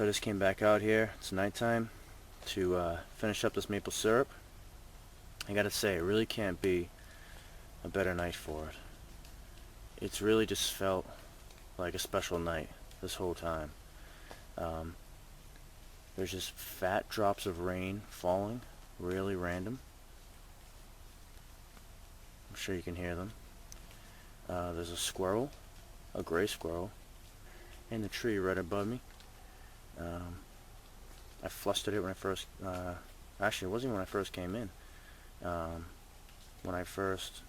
just came back out here. It's nighttime to finish up this maple syrup. I gotta say, it really can't be a better night for it. It's really just felt like a special night this whole time. There's just fat drops of rain falling, really random. I'm sure you can hear them. There's a squirrel, a gray squirrel, in the tree right above me. I flustered it when I first, actually it wasn't even when I first came in. When I first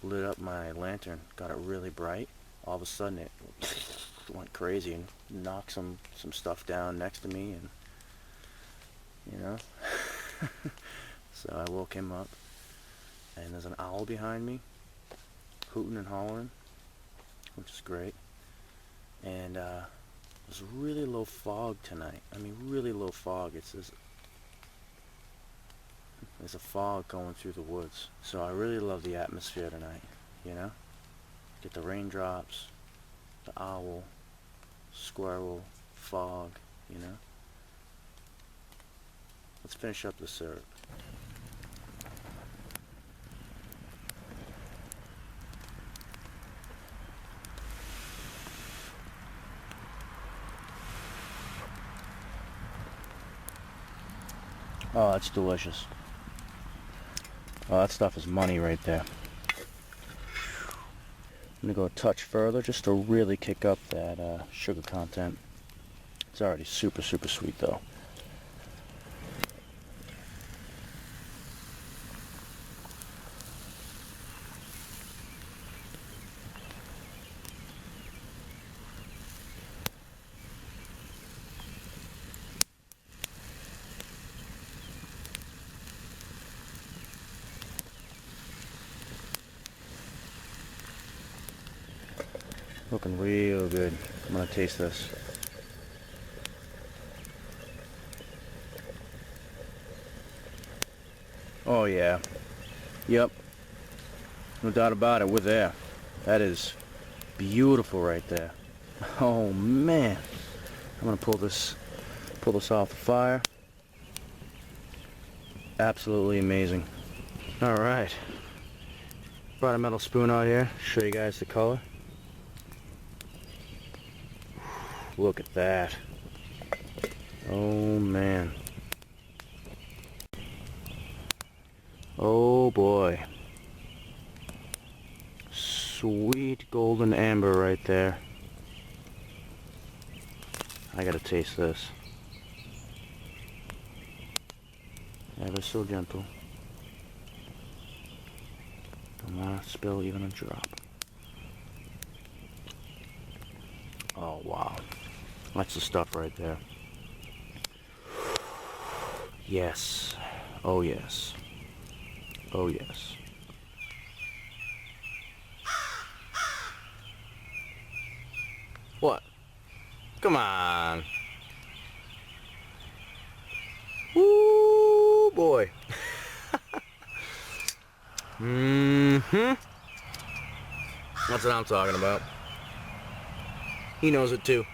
lit up my lantern, got it really bright, all of a sudden it went crazy and knocked some stuff down next to me, and you know. So I woke him up, and there's an owl behind me hooting and hollering, which is great. And there's really low fog tonight. I mean, really low fog. There's a fog going through the woods. So I really love the atmosphere tonight, you know? Get the raindrops, the owl, squirrel, fog, you know? Let's finish up the syrup. Oh, that's delicious. Oh, that stuff is money right there. I'm gonna go a touch further just to really kick up that sugar content. It's already super sweet though. Looking real good. I'm gonna taste this. Oh yeah. Yep. No doubt about it, we're there. That is beautiful right there. Oh man. I'm gonna pull this off the fire. Absolutely amazing. Alright. Brought a metal spoon out here, show you guys the color. Look at that. Oh man. Oh boy. Sweet golden amber right there. I gotta taste this. Ever so gentle. Don't want to spill even a drop. Oh wow. That's the stuff right there. Yes. Oh yes. Oh yes. What? Come on. Woo boy. That's what I'm talking about. He knows it too.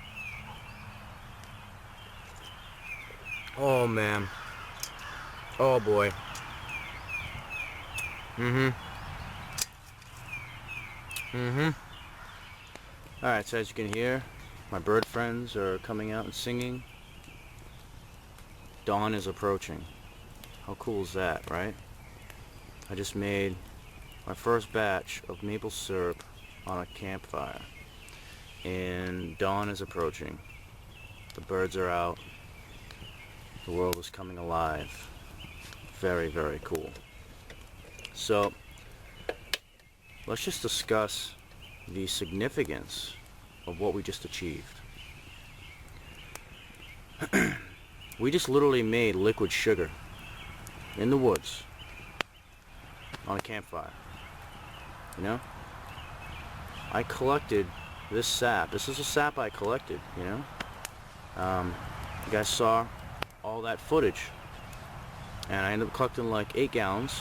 Oh man. Oh boy. Alright, so as you can hear, my bird friends are coming out and singing. Dawn is approaching. How cool is that, right? I just made my first batch of maple syrup on a campfire. And dawn is approaching. The birds are out. The world is coming alive. Very cool. So, let's just discuss the significance of what we just achieved. We just literally made liquid sugar in the woods on a campfire. You know? I collected this sap. This is a sap I collected, you know? You guys saw all that footage. And I ended up collecting like 8 gallons.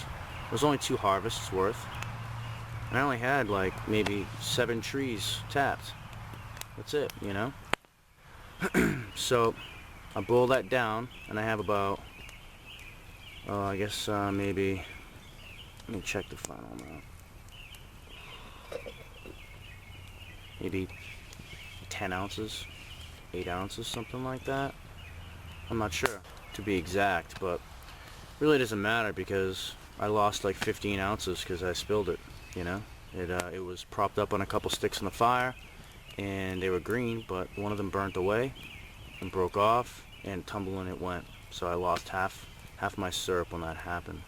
It was only 2 harvests worth. And I only had like maybe 7 trees tapped. That's it, you know? So I boil that down, and I have about, I guess maybe, let me check the final amount. Maybe 10 ounces, 8 ounces, something like that. I'm not sure, to be exact, but really doesn't matter because I lost like 15 ounces because I spilled it, you know. It was propped up on a couple sticks in the fire, and they were green, but one of them burnt away and broke off, and tumbling it went. So I lost half my syrup when that happened.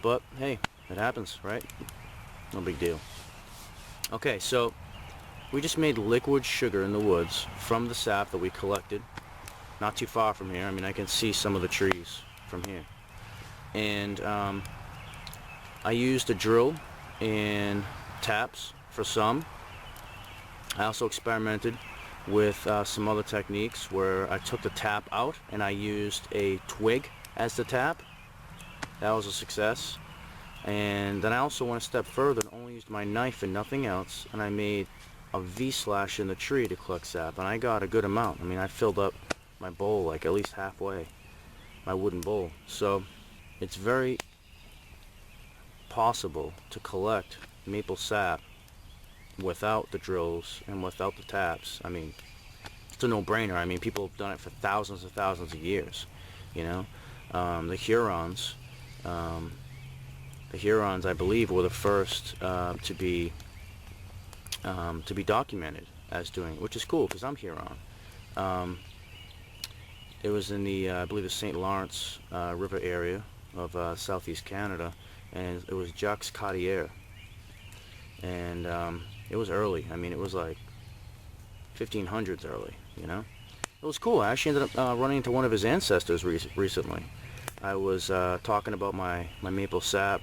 But hey, it happens, right? No big deal. Okay, so we just made liquid sugar in the woods from the sap that we collected not too far from here. I mean, I can see some of the trees from here. And I used a drill and taps for some. I also experimented with some other techniques where I took the tap out and I used a twig as the tap. That was a success. And then I also went a step further and only used my knife and nothing else, and I made a V-slash in the tree to collect sap, and I got a good amount. I mean, I filled up my bowl like at least halfway, my wooden bowl. So it's very possible to collect maple sap without the drills and without the taps. I mean, it's a no-brainer. I mean, people have done it for thousands and thousands of years, you know. The Hurons, I believe, were the first to be documented as doing it, which is cool because I'm Huron. It was in the, I believe, the St. Lawrence River area of southeast Canada, and it was Jacques Cartier. And it was early. I mean, it was like 1500s early, you know. It was cool. I actually ended up running into one of his ancestors recently. I was talking about my maple sap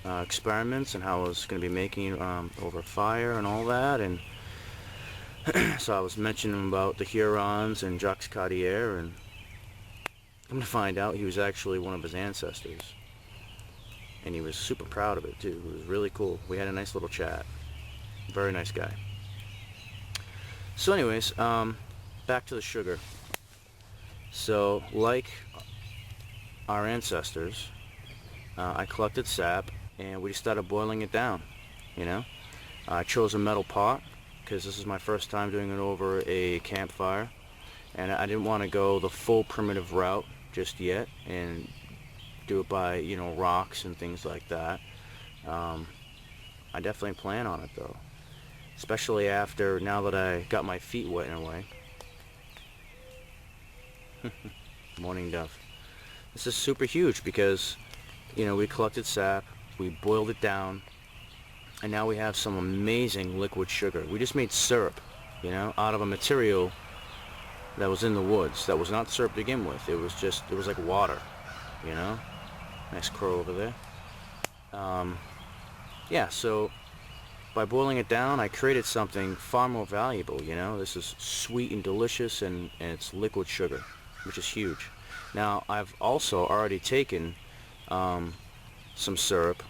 experiments and how I was going to be making over fire and all that, and so I was mentioning about the Hurons and Jacques Cartier, and come to find out he was actually one of his ancestors, and he was super proud of it too. It was really cool. We had a nice little chat. Very nice guy. So anyways, back to the sugar. So like our ancestors, I collected sap and we started boiling it down, you know. I chose a metal pot because this is my first time doing it over a campfire, and I didn't want to go the full primitive route just yet and do it by, you know, rocks and things like that. I definitely plan on it though, especially after, now that I got my feet wet in a way. Morning dove. This is super huge because, you know, we collected sap, we boiled it down, and now we have some amazing liquid sugar. We just made syrup, you know, out of a material that was in the woods, that was not syrup to begin with. It was like water, you know. Nice crow over there. Yeah, so by boiling it down, I created something far more valuable, you know. This is sweet and delicious, and it's liquid sugar, which is huge. Now, I've also already taken some syrup,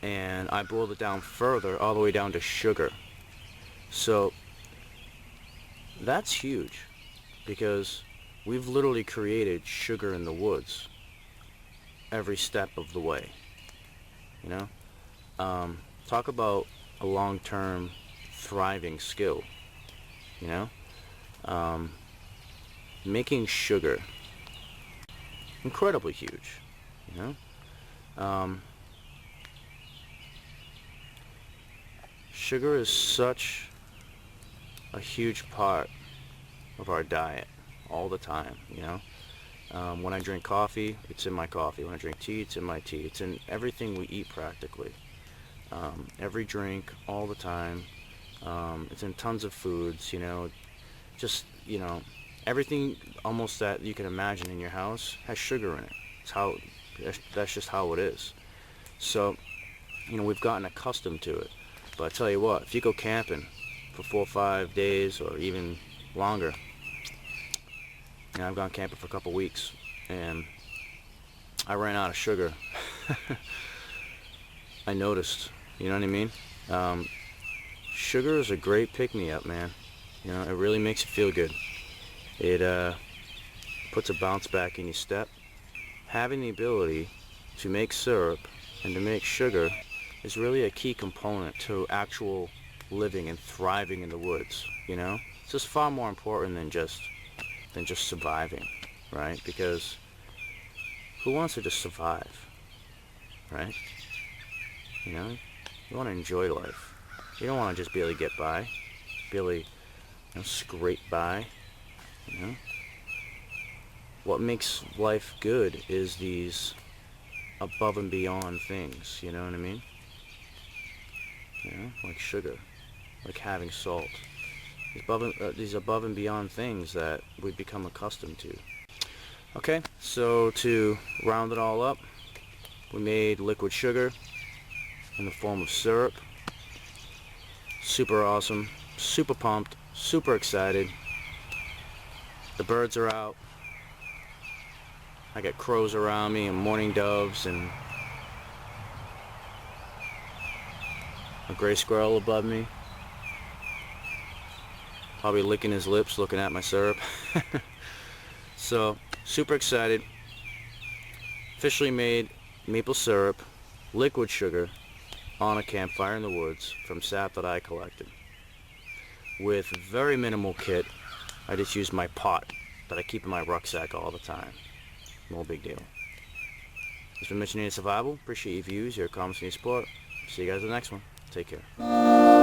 and I boiled it down further, all the way down to sugar. So that's huge, because we've literally created sugar in the woods every step of the way, you know. Talk about a long-term thriving skill, you know. Making sugar, incredibly huge, you know. Sugar is such a huge part of our diet all the time, you know. When I drink coffee, it's in my coffee. When I drink tea, it's in my tea. It's in everything we eat practically. Every drink, all the time. It's in tons of foods, you know. Just, you know, everything almost that you can imagine in your house has sugar in it. That's just how it is. So, you know, we've gotten accustomed to it. But I tell you what, if you go camping for 4 or 5 days or even longer, you know, I've gone camping for a couple weeks and I ran out of sugar. I noticed, you know what I mean? Sugar is a great pick-me-up, man. You know, it really makes you feel good. It puts a bounce back in your step. Having the ability to make syrup and to make sugar is really a key component to actual living and thriving in the woods, you know? It's just far more important than just surviving, right? Because who wants to just survive, right? You know, you want to enjoy life. You don't want to just barely get by, barely, scrape by, you know? What makes life good is these above and beyond things, you know what I mean? You know, like sugar, like having salt. These above and beyond things that we become accustomed to. Okay, so to round it all up, we made liquid sugar in the form of syrup. Super awesome, super pumped, super excited. The birds are out. I got crows around me and mourning doves and a gray squirrel above me. Probably licking his lips looking at my syrup. So, super excited. Officially made maple syrup, liquid sugar, on a campfire in the woods from sap that I collected. With very minimal kit, I just used my pot that I keep in my rucksack all the time. No big deal. It's been Mission Survival. Appreciate your views, your comments, and your support. See you guys in the next one. Take care.